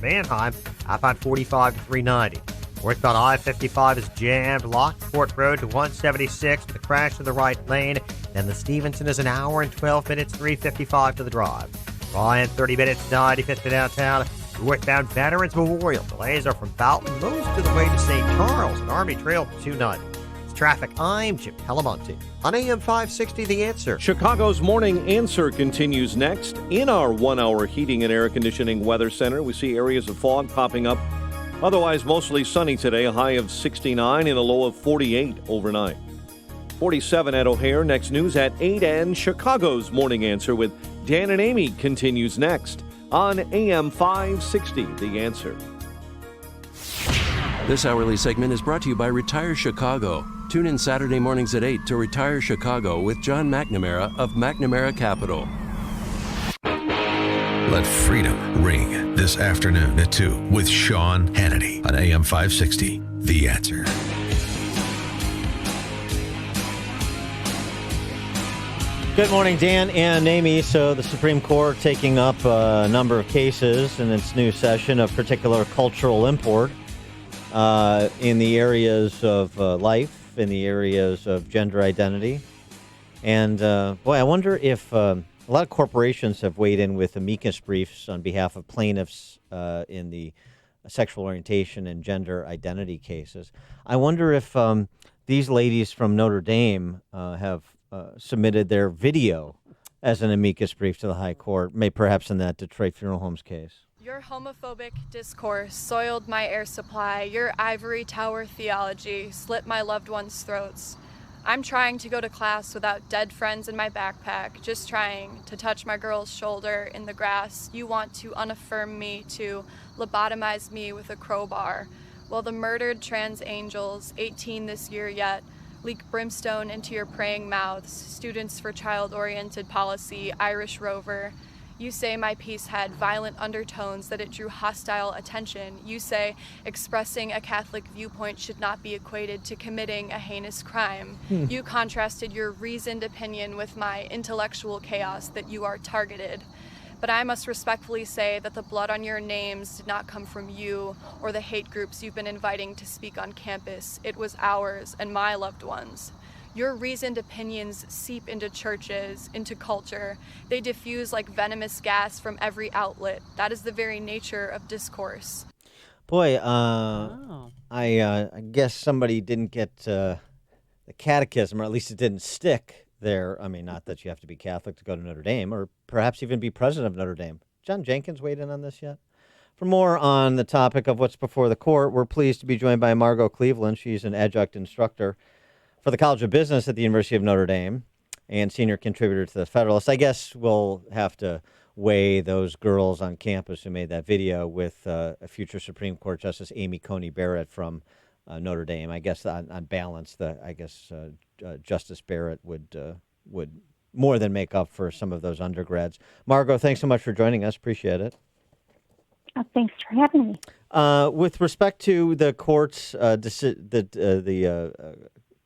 Manheim, outbound 45 to 390. Northbound I-55 is jammed. Lockport Road to 176 with a crash in the right lane. Then the Stevenson is an hour and 12 minutes, 355 to the drive. Ryan, 30 minutes, 95th to downtown. Northbound Veterans Memorial. Delays are from Fountain most of the way to St. Charles and Army Trail 290. It's traffic. I'm Jim Pelamonte on AM 560 The Answer. Chicago's Morning Answer continues next. In our 1-hour heating and air conditioning weather center, we see areas of fog popping up. Otherwise, mostly sunny today, a high of 69 and a low of 48 overnight. 47 at O'Hare. Next news at 8, and Chicago's Morning Answer with Dan and Amy continues next on AM 560, The Answer. This hourly segment is brought to you by Retire Chicago. Tune in Saturday mornings at 8 to Retire Chicago with John McNamara of McNamara Capital. Let freedom ring this afternoon at 2 with Sean Hannity on AM 560, The Answer. Good morning, Dan and Amy. So the Supreme Court taking up a number of cases in its new session of particular cultural import in the areas of life, in the areas of gender identity. And boy, I wonder if a lot of corporations have weighed in with amicus briefs on behalf of plaintiffs in the sexual orientation and gender identity cases. I wonder if these ladies from Notre Dame have submitted their video as an amicus brief to the High Court, perhaps in that Detroit Funeral Homes case. Your homophobic discourse soiled my air supply. Your ivory tower theology slit my loved ones' throats. I'm trying to go to class without dead friends in my backpack, just trying to touch my girl's shoulder in the grass. You want to unaffirm me, to lobotomize me with a crowbar. Well, the murdered trans angels, 18 this year yet, leak brimstone into your praying mouths. Students for Child-Oriented Policy, Irish Rover. You say my piece had violent undertones, that it drew hostile attention. You say expressing a Catholic viewpoint should not be equated to committing a heinous crime. You contrasted your reasoned opinion with my intellectual chaos, that you are targeted. But I must respectfully say that the blood on your names did not come from you or the hate groups you've been inviting to speak on campus. It was ours and my loved ones. Your reasoned opinions seep into churches, into culture. They diffuse like venomous gas from every outlet. That is the very nature of discourse. Boy, I guess somebody didn't get the catechism, or at least it didn't stick there. I mean, not that you have to be Catholic to go to Notre Dame, or perhaps even be president of Notre Dame. John Jenkins weighed in on this yet? For more on the topic of what's before the court, we're pleased to be joined by Margot Cleveland. She's an adjunct instructor for the College of Business at the University of Notre Dame and senior contributor to the Federalist. I guess we'll have to weigh those girls on campus who made that video with a future Supreme Court Justice Amy Coney Barrett from Notre Dame. I guess on balance, Justice Barrett would more than make up for some of those undergrads. Margot, thanks so much for joining us. Appreciate it. Thanks for having me. With respect to the court's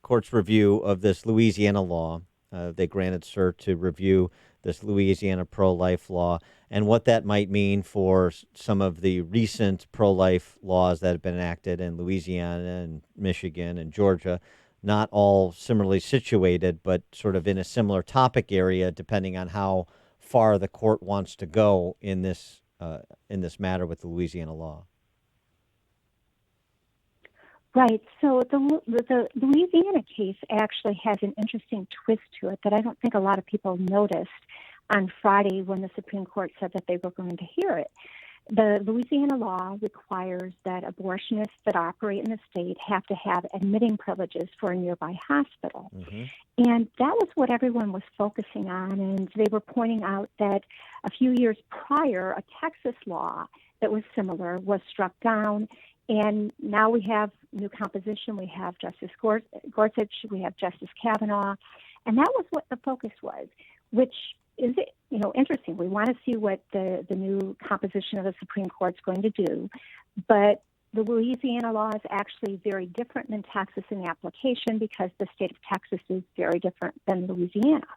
court's review of this Louisiana law, they granted cert to review this Louisiana pro-life law and what that might mean for some of the recent pro-life laws that have been enacted in Louisiana and Michigan and Georgia, not all similarly situated, but sort of in a similar topic area, depending on how far the court wants to go in this matter with the Louisiana law. Right. So the Louisiana case actually has an interesting twist to it that I don't think a lot of people noticed on Friday when the Supreme Court said that they were going to hear it. The Louisiana law requires that abortionists that operate in the state have to have admitting privileges for a nearby hospital. Mm-hmm. And that was what everyone was focusing on. And they were pointing out that a few years prior, a Texas law that was similar was struck down. And now we have new composition. We have Justice Gorsuch. We have Justice Kavanaugh. And that was what the focus was, which is, interesting. We want to see what the new composition of the Supreme Court is going to do. But the Louisiana law is actually very different than Texas in application because the state of Texas is very different than Louisiana.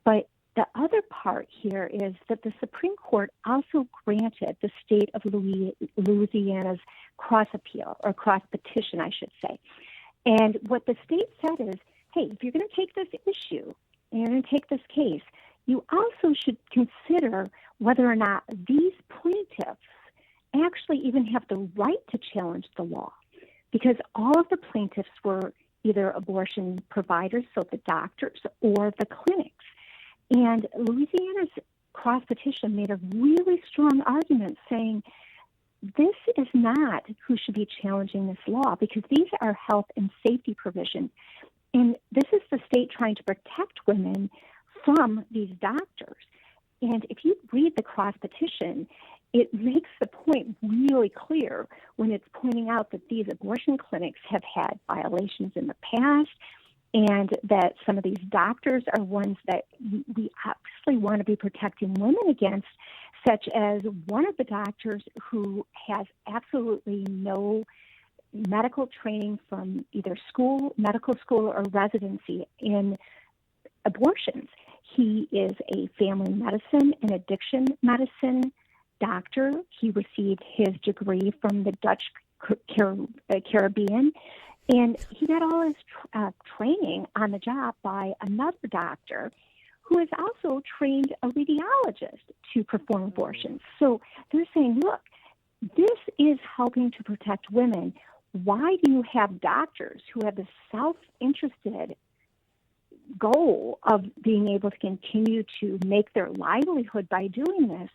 But the other part here is that the Supreme Court also granted the state of Louisiana's cross appeal, or cross petition, I should say. And what the state said is, hey, if you're going to take this issue and you're going to take this case, you also should consider whether or not these plaintiffs actually even have the right to challenge the law. Because all of the plaintiffs were either abortion providers, so the doctors, or the clinics. And Louisiana's cross petition made a really strong argument saying this is not who should be challenging this law, because these are health and safety provisions. And this is the state trying to protect women from these doctors. And if you read the cross petition, it makes the point really clear when it's pointing out that these abortion clinics have had violations in the past, and that some of these doctors are ones that we obviously want to be protecting women against, such as one of the doctors who has absolutely no medical training from either school, medical school, or residency in abortions. He is a family medicine and addiction medicine doctor. He received his degree from the Dutch Caribbean, and he got all his training on the job by another doctor who is also trained a radiologist to perform abortions. So they're saying, look, this is helping to protect women. Why do you have doctors who have the self-interested goal of being able to continue to make their livelihood by doing this,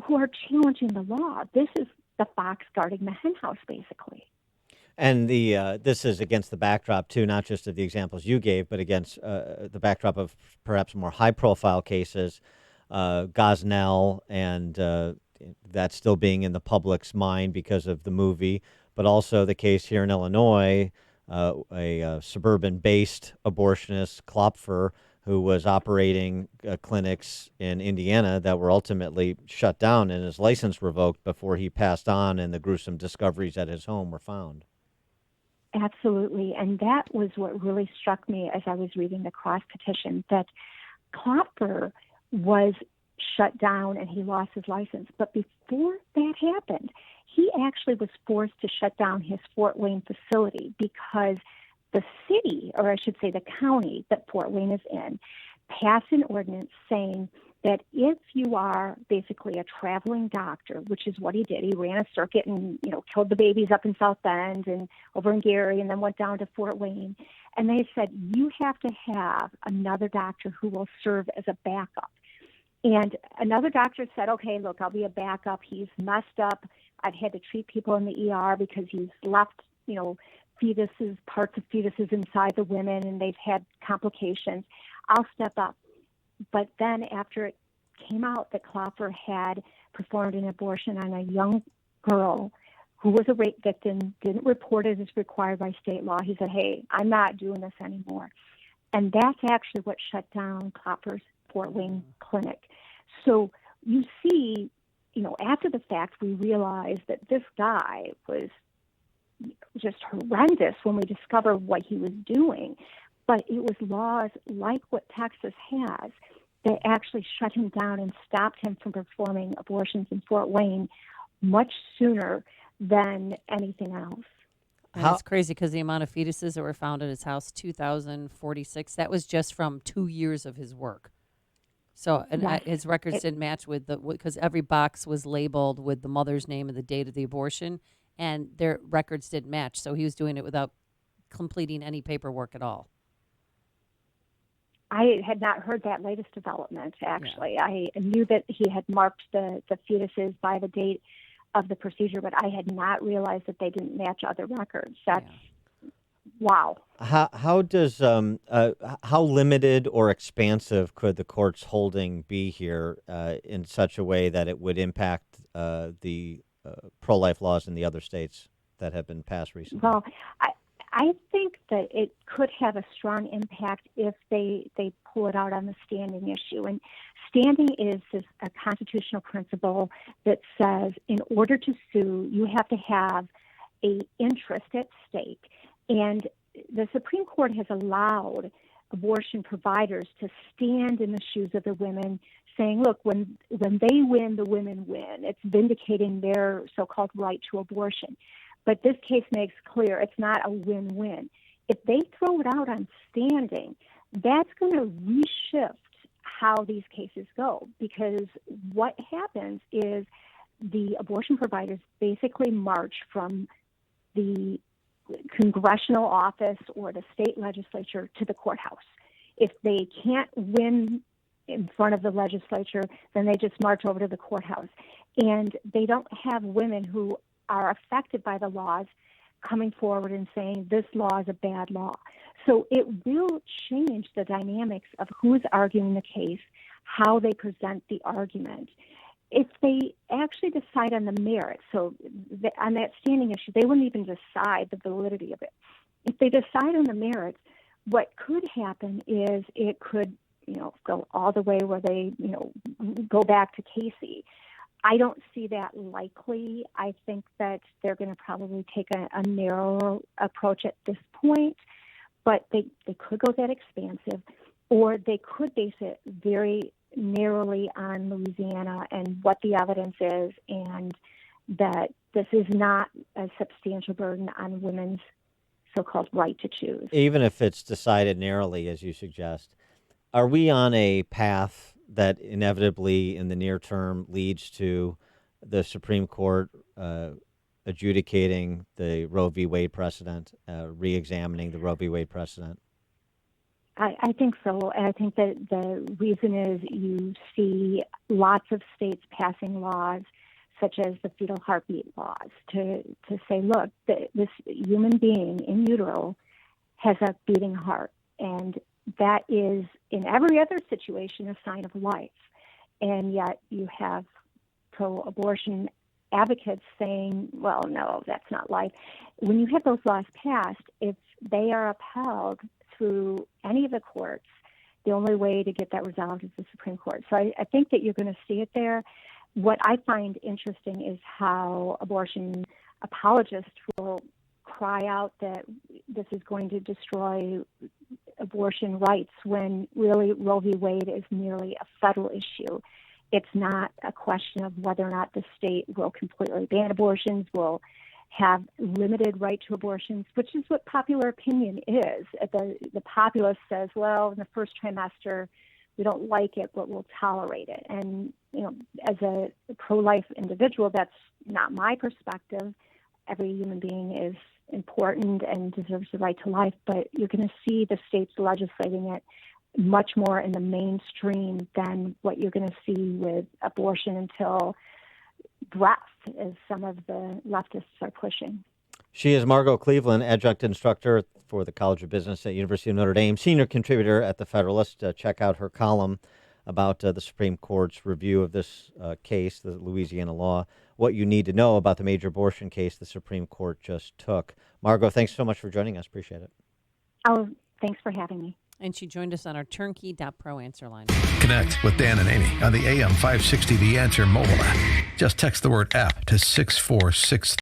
who are challenging the law? This is the fox guarding the henhouse, basically. And this is against the backdrop, too, not just of the examples you gave, but against the backdrop of perhaps more high-profile cases, Gosnell, and that still being in the public's mind because of the movie, but also the case here in Illinois, a suburban-based abortionist, Klopfer, who was operating clinics in Indiana that were ultimately shut down and his license revoked before he passed on, and the gruesome discoveries at his home were found. Absolutely. And that was what really struck me as I was reading the cross petition, that Klopfer was shut down and he lost his license. But before that happened, he actually was forced to shut down his Fort Wayne facility because the city, or I should say the county that Fort Wayne is in, passed an ordinance saying that if you are basically a traveling doctor, which is what he did, he ran a circuit and, killed the babies up in South Bend and over in Gary and then went down to Fort Wayne. And they said, you have to have another doctor who will serve as a backup. And another doctor said, okay, look, I'll be a backup. He's messed up. I've had to treat people in the ER because he's left, fetuses, parts of fetuses inside the women, and they've had complications. I'll step up. But then after it came out that Klopfer had performed an abortion on a young girl who was a rape victim, didn't report it as required by state law, he said, hey, I'm not doing this anymore. And that's actually what shut down Klopfer's Fort Wayne clinic. So you see, after the fact, we realized that this guy was just horrendous when we discovered what he was doing. But it was laws like what Texas has that actually shut him down and stopped him from performing abortions in Fort Wayne much sooner than anything else. And it's crazy because the amount of fetuses that were found at his house, 2,046, that was just from 2 years of his work. So and his records didn't match because every box was labeled with the mother's name and the date of the abortion, and their records didn't match. So he was doing it without completing any paperwork at all. I had not heard that latest development, actually. Yeah. I knew that he had marked the fetuses by the date of the procedure, but I had not realized that they didn't match other records. That's wow. How does how limited or expansive could the court's holding be here in such a way that it would impact the pro-life laws in the other states that have been passed recently? Well, I think that it could have a strong impact if they pull it out on the standing issue. And standing is a constitutional principle that says in order to sue, you have to have an interest at stake. And the Supreme Court has allowed abortion providers to stand in the shoes of the women, saying, look, when they win, the women win. It's vindicating their so-called right to abortion. But this case makes clear it's not a win-win. If they throw it out on standing, that's going to reshift how these cases go, because what happens is the abortion providers basically march from the congressional office or the state legislature to the courthouse. If they can't win in front of the legislature, then they just march over to the courthouse. And they don't have women who are affected by the laws coming forward and saying this law is a bad law. So it will change the dynamics of who's arguing the case, how they present the argument. If they actually decide on the merits, so on that standing issue, they wouldn't even decide the validity of it. If they decide on the merits, what could happen is it could, go all the way where they, go back to Casey. I don't see that likely. I think that they're going to probably take a narrower approach at this point, but they could go that expansive, or they could base it very narrowly on Louisiana and what the evidence is, and that this is not a substantial burden on women's so-called right to choose. Even if it's decided narrowly, as you suggest, are we on a path that inevitably in the near term leads to the Supreme Court adjudicating the Roe v. Wade precedent, re-examining the Roe v. Wade precedent? I think so. And I think that the reason is you see lots of states passing laws such as the fetal heartbeat laws to say, look, this human being in utero has a beating heart. And that is, in every other situation, a sign of life. And yet you have pro-abortion advocates saying, well, no, that's not life. When you have those laws passed, if they are upheld through any of the courts, the only way to get that resolved is the Supreme Court. So I think that you're going to see it there. What I find interesting is how abortion apologists will cry out that this is going to destroy abortion rights when really Roe v. Wade is merely a federal issue. It's not a question of whether or not the state will completely ban abortions, will have limited right to abortions, which is what popular opinion is. The populace says, well, in the first trimester, we don't like it, but we'll tolerate it. And, as a pro-life individual, that's not my perspective. Every human being is important and deserves the right to life, but you're going to see the states legislating it much more in the mainstream than what you're going to see with abortion until breath, as some of the leftists are pushing. She is Margot Cleveland, adjunct instructor for the College of Business at University of Notre Dame, senior contributor at The Federalist. Check out her column about the Supreme Court's review of this case, the Louisiana law, what you need to know about the major abortion case the Supreme Court just took. Margot, thanks so much for joining us. Appreciate it. Oh, thanks for having me. And she joined us on our turnkey.pro answer line. Connect with Dan and Amy on the AM 560 The Answer mobile app. Just text the word app to 646.